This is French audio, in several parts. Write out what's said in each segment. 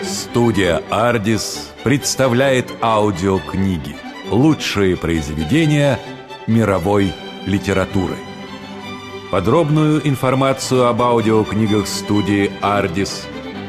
Студия «Ардис» представляет аудиокниги. Лучшие произведения мировой литературы. Подробную информацию об аудиокнигах студии «Ардис»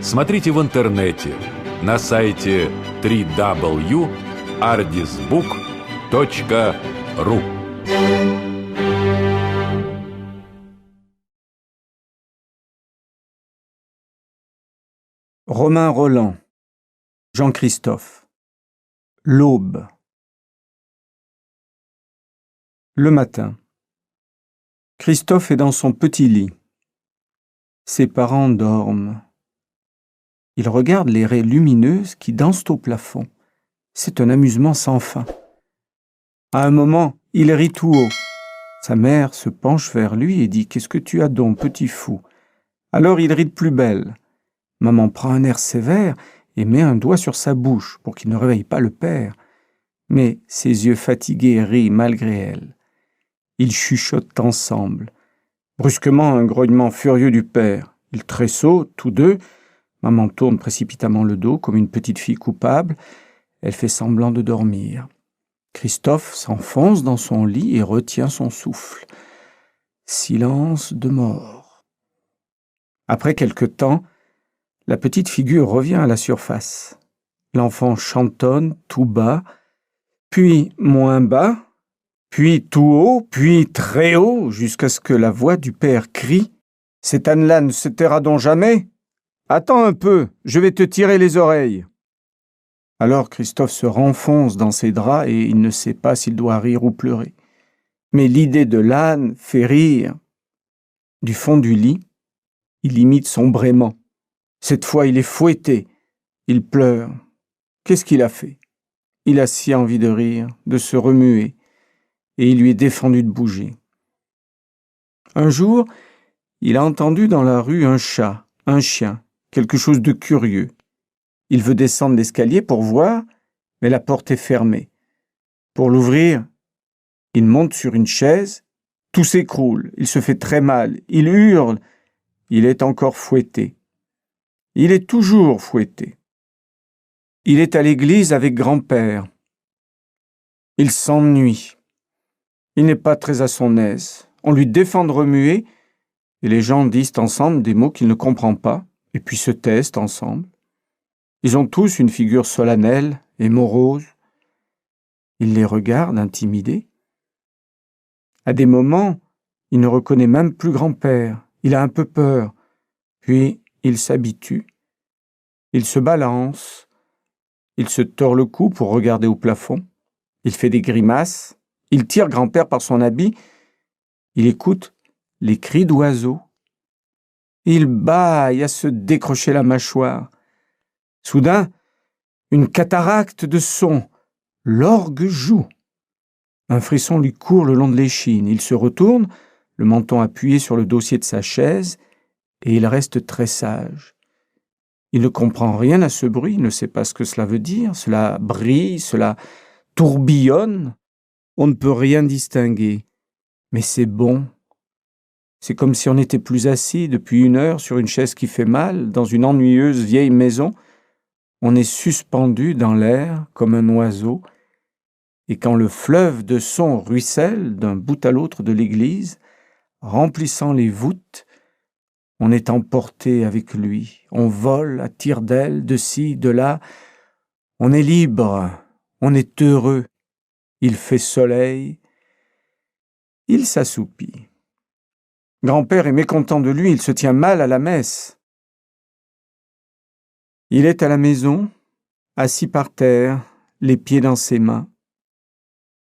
смотрите в интернете на сайте www.ardisbook.ru. Romain Rolland, Jean-Christophe. L'aube. Le matin. Christophe est dans son petit lit. Ses parents dorment. Il regarde les raies lumineuses qui dansent au plafond. C'est un amusement sans fin. À un moment, il rit tout haut. Sa mère se penche vers lui et dit « Qu'est-ce que tu as donc, petit fou ?» Alors il rit de plus belle. Maman prend un air sévère et met un doigt sur sa bouche pour qu'il ne réveille pas le père. Mais ses yeux fatigués rient malgré elle. Ils chuchotent ensemble. Brusquement, un grognement furieux du père. Ils tressautent, tous deux. Maman tourne précipitamment le dos comme une petite fille coupable. Elle fait semblant de dormir. Christophe s'enfonce dans son lit et retient son souffle. Silence de mort. Après quelque temps, la petite figure revient à la surface. L'enfant chantonne tout bas, puis moins bas, puis tout haut, puis très haut, jusqu'à ce que la voix du père crie « Cet âne-là ne se taira donc jamais ? Attends un peu, je vais te tirer les oreilles !» Alors Christophe se renfonce dans ses draps et il ne sait pas s'il doit rire ou pleurer. Mais l'idée de l'âne fait rire. Du fond du lit, il imite son braiement. Cette fois, il est fouetté. Il pleure. Qu'est-ce qu'il a fait ? Il a si envie de rire, de se remuer, et il lui est défendu de bouger. Un jour, il a entendu dans la rue un chat, un chien, quelque chose de curieux. Il veut descendre l'escalier pour voir, mais la porte est fermée. Pour l'ouvrir, il monte sur une chaise, tout s'écroule, il se fait très mal, il hurle, il est encore fouetté. Il est toujours fouetté. Il est à l'église avec grand-père. Il s'ennuie. Il n'est pas très à son aise. On lui défend de remuer, et les gens disent ensemble des mots qu'il ne comprend pas, et puis se taisent ensemble. Ils ont tous une figure solennelle et morose. Il les regarde, intimidé. À des moments, il ne reconnaît même plus grand-père. Il a un peu peur. Puis, il s'habitue. Il se balance. Il se tord le cou pour regarder au plafond. Il fait des grimaces. Il tire grand-père par son habit. Il écoute les cris d'oiseaux. Il bâille à se décrocher la mâchoire. Soudain, une cataracte de sons. L'orgue joue. Un frisson lui court le long de l'échine. Il se retourne, le menton appuyé sur le dossier de sa chaise, et il reste très sage. Il ne comprend rien à ce bruit, il ne sait pas ce que cela veut dire. Cela brille, cela tourbillonne. On ne peut rien distinguer. Mais c'est bon. C'est comme si on n'était plus assis depuis 1 heure sur une chaise qui fait mal, dans une ennuyeuse vieille maison. On est suspendu dans l'air comme un oiseau. Et quand le fleuve de sons ruisselle d'un bout à l'autre de l'église, remplissant les voûtes, on est emporté avec lui. On vole à tire-d'aile, de ci, de là. On est libre, on est heureux. Il fait soleil. Il s'assoupit. Grand-père est mécontent de lui, il se tient mal à la messe. Il est à la maison, assis par terre, les pieds dans ses mains.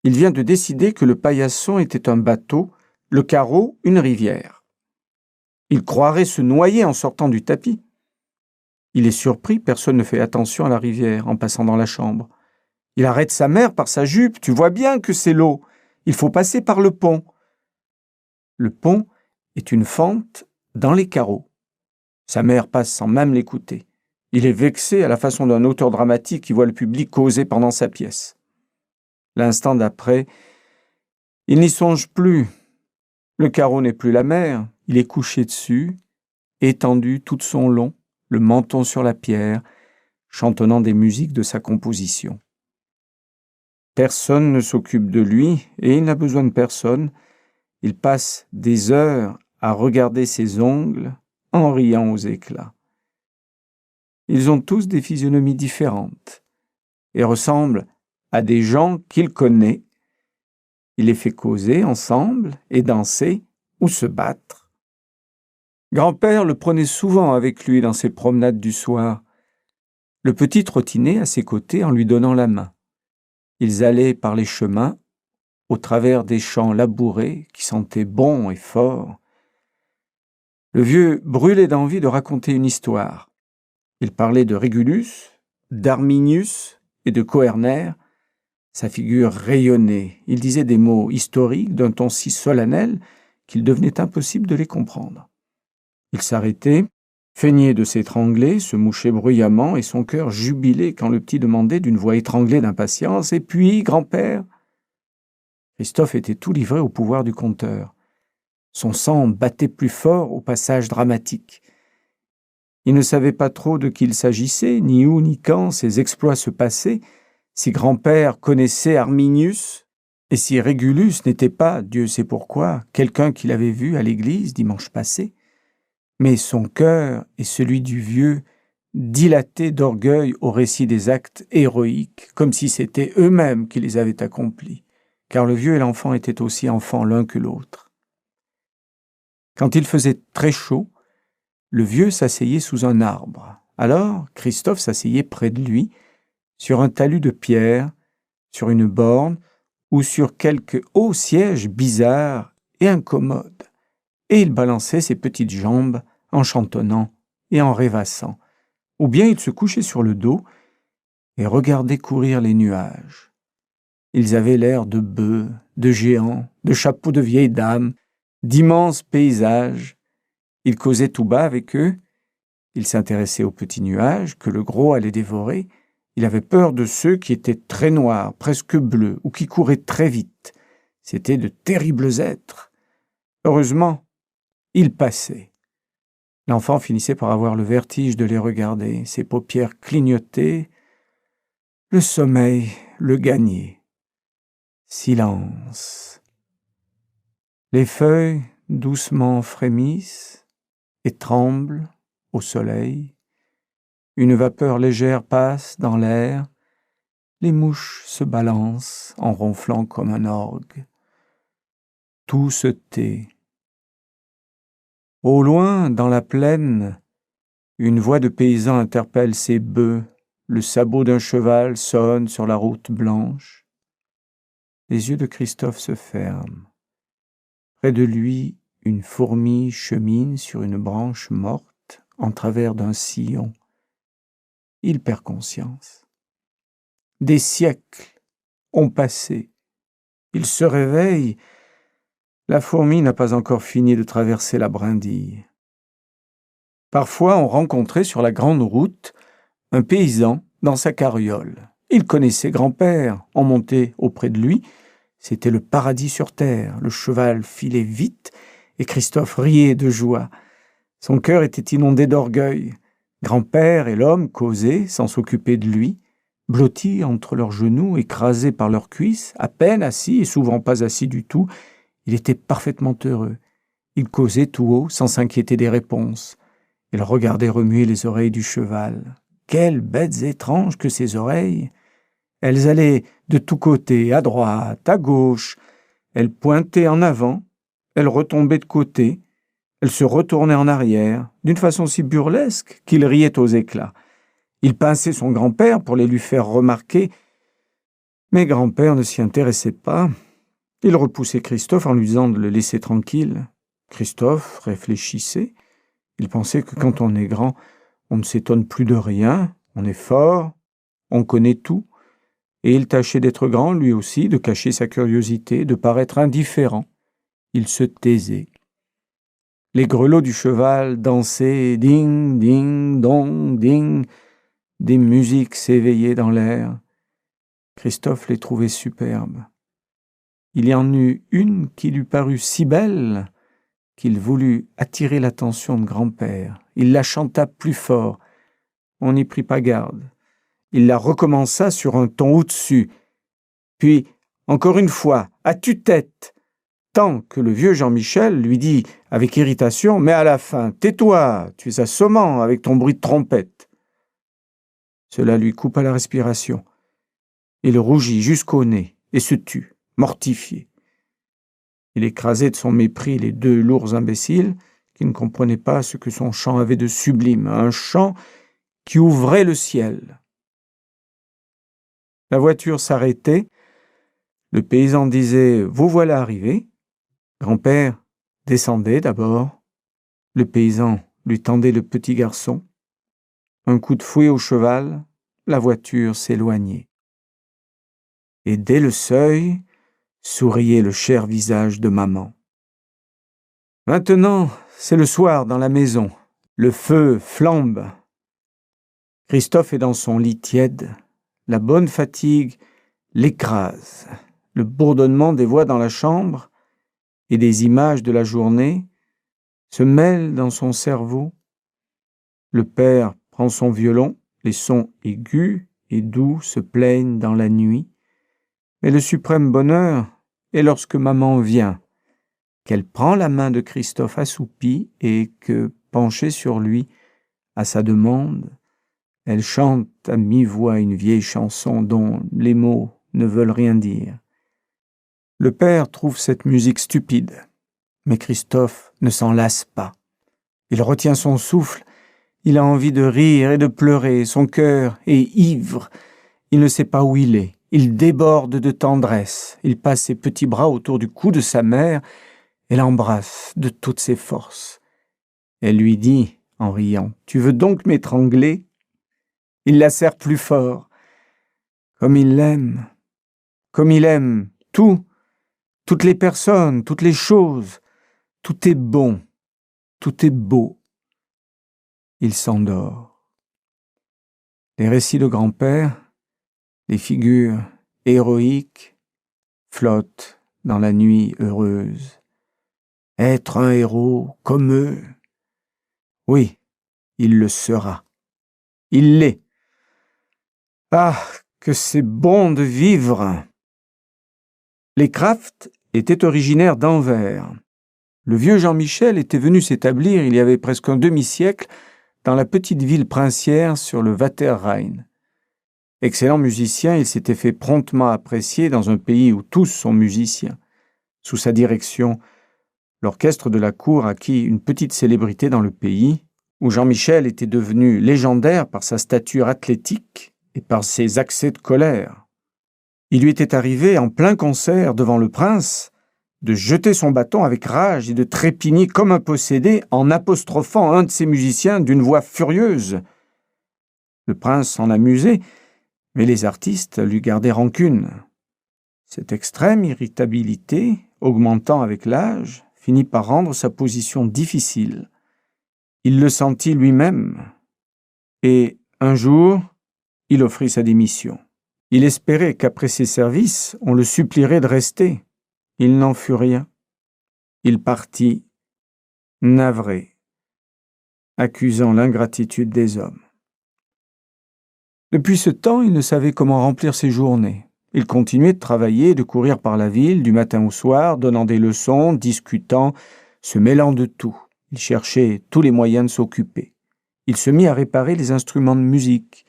Il vient de décider que le paillasson était un bateau, le carreau une rivière. Il croirait se noyer en sortant du tapis. Il est surpris, personne ne fait attention à la rivière en passant dans la chambre. Il arrête sa mère par sa jupe, tu vois bien que c'est l'eau. Il faut passer par le pont. Le pont est une fente dans les carreaux. Sa mère passe sans même l'écouter. Il est vexé à la façon d'un auteur dramatique qui voit le public causer pendant sa pièce. L'instant d'après, il n'y songe plus. Le carreau n'est plus la mer, il est couché dessus, étendu tout son long, le menton sur la pierre, chantonnant des musiques de sa composition. Personne ne s'occupe de lui et il n'a besoin de personne. Il passe des heures à regarder ses ongles en riant aux éclats. Ils ont tous des physionomies différentes et ressemblent à des gens qu'il connaît. Il les fait causer ensemble et danser ou se battre. Grand-père le prenait souvent avec lui dans ses promenades du soir. Le petit trottinait à ses côtés en lui donnant la main. Ils allaient par les chemins, au travers des champs labourés qui sentaient bon et fort. Le vieux brûlait d'envie de raconter une histoire. Il parlait de Régulus, d'Arminius et de Coerner. Sa figure rayonnait. Il disait des mots historiques d'un ton si solennel qu'il devenait impossible de les comprendre. Il s'arrêtait, feignait de s'étrangler, se mouchait bruyamment et son cœur jubilait quand le petit demandait d'une voix étranglée d'impatience « Et puis, grand-père ?» Christophe était tout livré au pouvoir du conteur. Son sang battait plus fort au passage dramatique. Il ne savait pas trop de qui il s'agissait, ni où ni quand ses exploits se passaient, si grand-père connaissait Arminius, et si Régulus n'était pas, Dieu sait pourquoi, quelqu'un qu'il avait vu à l'église dimanche passé. Mais son cœur et celui du vieux dilataient d'orgueil au récit des actes héroïques, comme si c'était eux-mêmes qui les avaient accomplis, car le vieux et l'enfant étaient aussi enfants l'un que l'autre. Quand il faisait très chaud, le vieux s'asseyait sous un arbre. Alors Christophe s'asseyait près de lui, sur un talus de pierre, sur une borne ou sur quelque haut siège bizarre et incommode. Et il balançait ses petites jambes en chantonnant et en rêvassant. Ou bien il se couchait sur le dos et regardait courir les nuages. Ils avaient l'air de bœufs, de géants, de chapeaux de vieilles dames, d'immenses paysages. Il causait tout bas avec eux. Il s'intéressait aux petits nuages que le gros allait dévorer. Il avait peur de ceux qui étaient très noirs, presque bleus, ou qui couraient très vite. C'étaient de terribles êtres. Heureusement, ils passaient. L'enfant finissait par avoir le vertige de les regarder. Ses paupières clignotaient. Le sommeil le gagnait. Silence. Les feuilles doucement frémissent et tremblent au soleil. Une vapeur légère passe dans l'air. Les mouches se balancent en ronflant comme un orgue. Tout se tait. Au loin, dans la plaine, une voix de paysan interpelle ses bœufs. Le sabot d'un cheval sonne sur la route blanche. Les yeux de Christophe se ferment. Près de lui, une fourmi chemine sur une branche morte en travers d'un sillon. Il perd conscience. Des siècles ont passé. Il se réveille. La fourmi n'a pas encore fini de traverser la brindille. Parfois, on rencontrait sur la grande route un paysan dans sa carriole. Il connaissait grand-père, on montait auprès de lui. C'était le paradis sur terre. Le cheval filait vite et Christophe riait de joie. Son cœur était inondé d'orgueil. Grand-père et l'homme causaient sans s'occuper de lui, blottis entre leurs genoux, écrasés par leurs cuisses, à peine assis et souvent pas assis du tout. Il était parfaitement heureux. Il causait tout haut sans s'inquiéter des réponses. Il regardait remuer les oreilles du cheval. Quelles bêtes étranges que ces oreilles! Elles allaient de tous côtés, à droite, à gauche. Elles pointaient en avant, elles retombaient de côté, elles se retournaient en arrière, d'une façon si burlesque qu'il riait aux éclats. Il pinçait son grand-père pour les lui faire remarquer, mais grand-père ne s'y intéressait pas. Il repoussait Christophe en lui disant de le laisser tranquille. Christophe réfléchissait. Il pensait que quand on est grand, on ne s'étonne plus de rien, on est fort, on connaît tout. Et il tâchait d'être grand, lui aussi, de cacher sa curiosité, de paraître indifférent. Il se taisait. Les grelots du cheval dansaient, ding, ding, dong, ding. Des musiques s'éveillaient dans l'air. Christophe les trouvait superbes. il y en eut une qui lui parut si belle qu'il voulut attirer l'attention de grand-père. Il la chanta plus fort. On n'y prit pas garde. Il la recommença sur un ton au-dessus. Puis, encore une fois, à tue-tête, tant que le vieux Jean-Michel lui dit avec irritation « Mais à la fin, tais-toi, tu es assommant avec ton bruit de trompette. » Cela lui coupa la respiration. Il rougit jusqu'au nez et se tut, mortifié. Il écrasait de son mépris les deux lourds imbéciles qui ne comprenaient pas ce que son chant avait de sublime, un chant qui ouvrait le ciel. La voiture s'arrêtait. Le paysan disait « Vous voilà arrivé ». Grand-père descendait d'abord. Le paysan lui tendait le petit garçon. Un coup de fouet au cheval, la voiture s'éloignait. Et dès le seuil, souriait le cher visage de maman. Maintenant, c'est le soir dans la maison. Le feu flambe. Christophe est dans son lit tiède. La bonne fatigue l'écrase. Le bourdonnement des voix dans la chambre et des images de la journée se mêlent dans son cerveau. Le père prend son violon, les sons aigus et doux se plaignent dans la nuit. Mais le suprême bonheur est lorsque maman vient, qu'elle prend la main de Christophe assoupi et que, penchée sur lui, à sa demande, elle chante à mi-voix une vieille chanson dont les mots ne veulent rien dire. Le père trouve cette musique stupide, mais Christophe ne s'en lasse pas. Il retient son souffle, il a envie de rire et de pleurer, son cœur est ivre, il ne sait pas où il est. Il déborde de tendresse. Il passe ses petits bras autour du cou de sa mère et l'embrasse de toutes ses forces. Elle lui dit, en riant, « Tu veux donc m'étrangler ?» Il la serre plus fort. Comme il l'aime tout, toutes les personnes, toutes les choses. Tout est bon, tout est beau. Il s'endort. Les récits de grand-père, les figures héroïques flottent dans la nuit heureuse. Être un héros comme eux, oui, il le sera. Il l'est. Ah, que c'est bon de vivre! Les Kraft étaient originaires d'Anvers. Le vieux Jean-Michel était venu s'établir il y avait presque un demi-siècle dans la petite ville princière sur le Water-Rhein. Excellent musicien, il s'était fait promptement apprécier dans un pays où tous sont musiciens. Sous sa direction, l'orchestre de la cour acquit une petite célébrité dans le pays, où Jean-Michel était devenu légendaire par sa stature athlétique et par ses accès de colère. Il lui était arrivé, en plein concert devant le prince, de jeter son bâton avec rage et de trépigner comme un possédé en apostrophant un de ses musiciens d'une voix furieuse. Le prince s'en amusait, mais les artistes lui gardaient rancune. Cette extrême irritabilité, augmentant avec l'âge, finit par rendre sa position difficile. Il le sentit lui-même, et un jour, il offrit sa démission. Il espérait qu'après ses services, on le supplierait de rester. Il n'en fut rien. Il partit, navré, accusant l'ingratitude des hommes. Depuis ce temps, il ne savait comment remplir ses journées. Il continuait de travailler, de courir par la ville, du matin au soir, donnant des leçons, discutant, se mêlant de tout. Il cherchait tous les moyens de s'occuper. Il se mit à réparer les instruments de musique.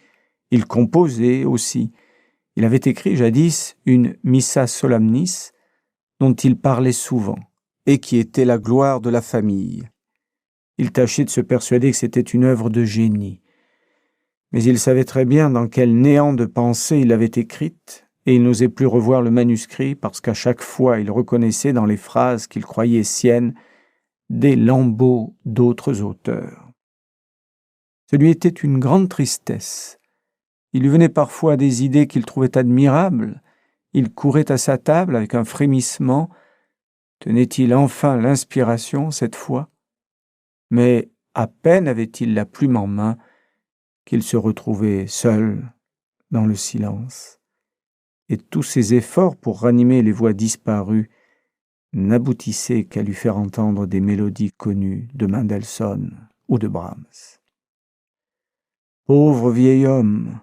Il composait aussi. Il avait écrit jadis une Missa Solemnis, dont il parlait souvent, et qui était la gloire de la famille. Il tâchait de se persuader que c'était une œuvre de génie. Mais il savait très bien dans quel néant de pensée il l'avait écrite, et il n'osait plus revoir le manuscrit parce qu'à chaque fois il reconnaissait dans les phrases qu'il croyait siennes des lambeaux d'autres auteurs. Ce lui était une grande tristesse. Il lui venait parfois des idées qu'il trouvait admirables. Il courait à sa table avec un frémissement. Tenait-il enfin l'inspiration cette fois? Mais à peine avait-il la plume en main qu'il se retrouvait seul dans le silence. et tous ses efforts pour ranimer les voix disparues n'aboutissaient qu'à lui faire entendre des mélodies connues de Mendelssohn ou de Brahms. Pauvre vieil homme!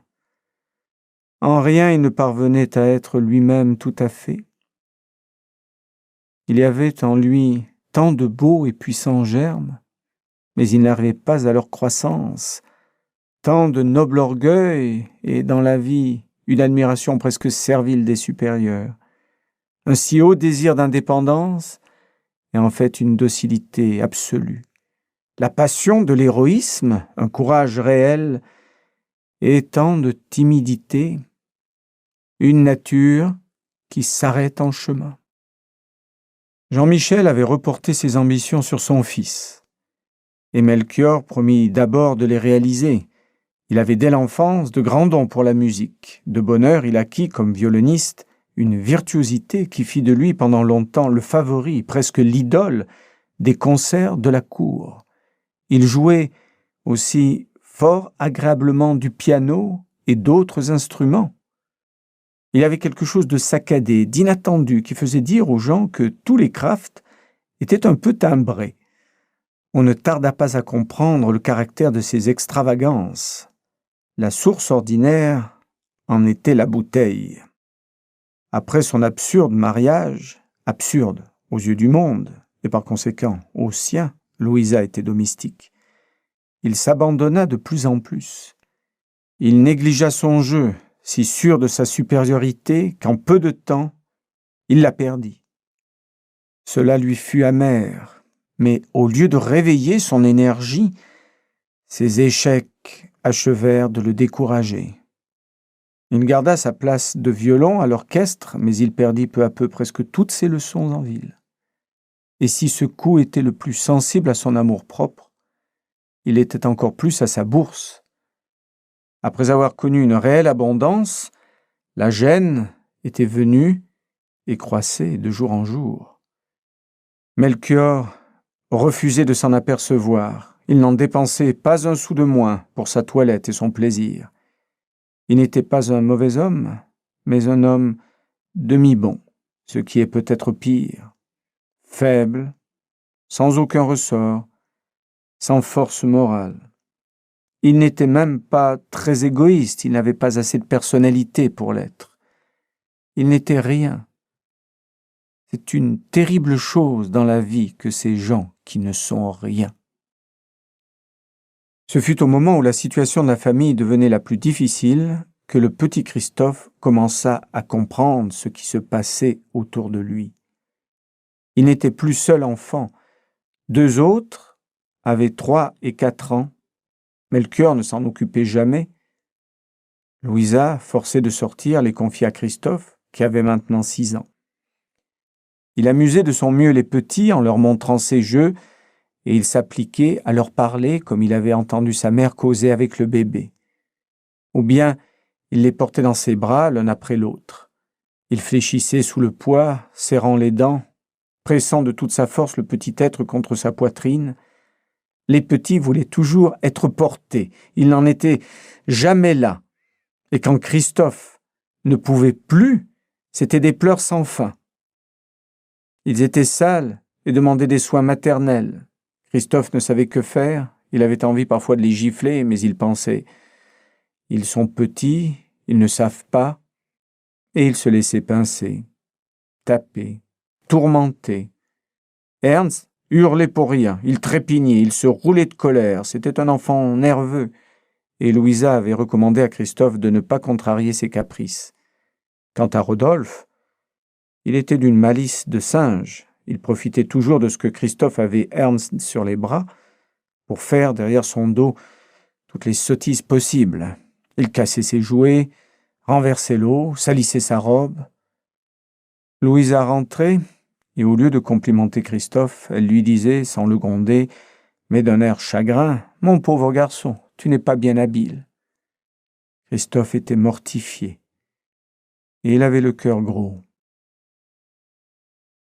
En rien il ne parvenait à être lui-même tout à fait. Il y avait en lui tant de beaux et puissants germes, mais il n'arrivait pas à leur croissance, tant de noble orgueil et dans la vie une admiration presque servile des supérieurs, un si haut désir d'indépendance et en fait une docilité absolue, la passion de l'héroïsme, un courage réel et tant de timidité, une nature qui s'arrête en chemin. Jean-Michel avait reporté ses ambitions sur son fils, et Melchior promit d'abord de les réaliser. Il avait dès l'enfance de grands dons pour la musique. De bonne heure, il acquit comme violoniste une virtuosité qui fit de lui pendant longtemps le favori, presque l'idole des concerts de la cour. Il jouait aussi fort agréablement du piano et d'autres instruments. Il avait quelque chose de saccadé, d'inattendu, qui faisait dire aux gens que tous les crafts étaient un peu timbrés. On ne tarda pas à comprendre le caractère de ces extravagances. La source ordinaire en était la bouteille. Après son absurde mariage, absurde aux yeux du monde, et par conséquent aux siens, Louisa était domestique. Il s'abandonna de plus en plus. Il négligea son jeu, si sûr de sa supériorité qu'en peu de temps, il la perdit. Cela lui fut amer, mais au lieu de réveiller son énergie, ses échecs achevèrent de le décourager. Il garda sa place de violon à l'orchestre, mais il perdit peu à peu presque toutes ses leçons en ville. Et si ce coup était le plus sensible à son amour-propre, il était encore plus à sa bourse. Après avoir connu une réelle abondance, la gêne était venue et croissait de jour en jour. Melchior refusait de s'en apercevoir. Il n'en dépensait pas un sou de moins pour sa toilette et son plaisir. Il n'était pas un mauvais homme, mais un homme demi-bon, ce qui est peut-être pire. Faible, sans aucun ressort, sans force morale. Il n'était même pas très égoïste, il n'avait pas assez de personnalité pour l'être. Il n'était rien. C'est une terrible chose dans la vie que ces gens qui ne sont rien. Ce fut au moment où la situation de la famille devenait la plus difficile que le petit Christophe commença à comprendre ce qui se passait autour de lui. Il n'était plus seul enfant. 2 autres avaient 3 et 4 ans. Melchior ne s'en occupait jamais. Louisa, forcée de sortir, les confia à Christophe, qui avait maintenant 6 ans. Il amusait de son mieux les petits en leur montrant ses jeux, et il s'appliquait à leur parler comme il avait entendu sa mère causer avec le bébé. Ou bien, il les portait dans ses bras l'un après l'autre. Il fléchissait sous le poids, serrant les dents, pressant de toute sa force le petit être contre sa poitrine. Les petits voulaient toujours être portés. Ils n'en étaient jamais là. Et quand Christophe ne pouvait plus, c'étaient des pleurs sans fin. Ils étaient sales et demandaient des soins maternels. Christophe ne savait que faire. Il avait envie parfois de les gifler, mais il pensait « Ils sont petits, ils ne savent pas ». Et il se laissait pincer, taper, tourmenter. Ernst hurlait pour rien, il trépignait, il se roulait de colère. C'était un enfant nerveux. Et Louisa avait recommandé à Christophe de ne pas contrarier ses caprices. Quant à Rodolphe, il était d'une malice de singe. Il profitait toujours de ce que Christophe avait Ernst sur les bras pour faire derrière son dos toutes les sottises possibles. Il cassait ses jouets, renversait l'eau, salissait sa robe. Louisa rentrait, et au lieu de complimenter Christophe, elle lui disait, sans le gronder, mais d'un air chagrin, « Mon pauvre garçon, tu n'es pas bien habile. » Christophe était mortifié, et il avait le cœur gros.